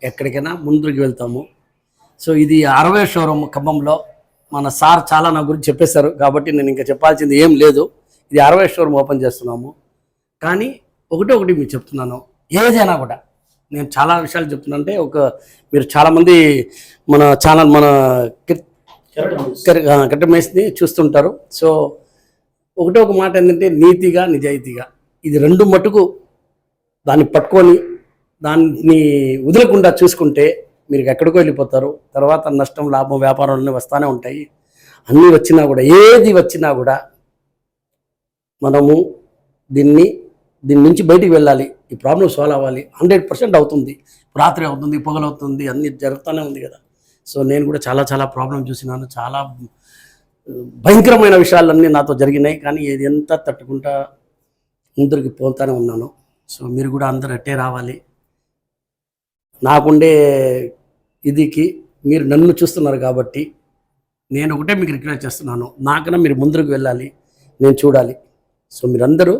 ఎక్కడికైనా ముందుకు వెళ్తాము. సో ఇది 60 షోరూమ్ ఖమ్మంలో. మన సార్ చాలా నా గురించి చెప్పేశారు కాబట్టి నేను ఇంకా చెప్పాల్సింది ఏం లేదు. ఇది 60 షోరూమ్ ఓపెన్ చేస్తున్నాము. కానీ ఒకటి మీకు చెప్తున్నాను, ఏదైనా కూడా నేను చాలా విషయాలు చెప్తున్నా. అంటే మీరు చాలామంది మన ఛానల్ మన కరెక్ట్ మేస్ని చూస్తుంటారు. సో ఒక మాట ఏంటంటే నీతిగా నిజాయితీగా ఇది రెండు మటుకు దాన్ని పట్టుకొని దాన్ని వదలకుండా చూసుకుంటే మీరు ఎక్కడికో వెళ్ళిపోతారు. తర్వాత నష్టం లాభం వ్యాపారాలన్నీ వస్తూనే ఉంటాయి. అన్నీ వచ్చినా కూడా ఏది వచ్చినా కూడా మనము దీని నుంచి బయటికి వెళ్ళాలి. ఈ ప్రాబ్లం సాల్వ్ అవ్వాలి. 100% అవుతుంది. రాత్రి అవుతుంది, పొగలవుతుంది, అన్నీ జరుగుతూనే ఉంది కదా. సో నేను కూడా చాలా ప్రాబ్లం చూసినాను. చాలా భయంకరమైన విషయాలన్నీ నాతో జరిగినాయి. కానీ ఇది ఎంత తట్టుకుంటా ముందరికి పోతానే ఉన్నాను. సో మీరు కూడా అందరూ అట్టే రావాలి. నాకుండే ఇదికి మీరు నన్ను చూస్తున్నారు కాబట్టి నేను ఒకటే మీకు రిక్వెస్ట్ చేస్తున్నాను, నాకన్నా మీరు ముందుకు వెళ్ళాలి, నేను చూడాలి. సో మీరందరూ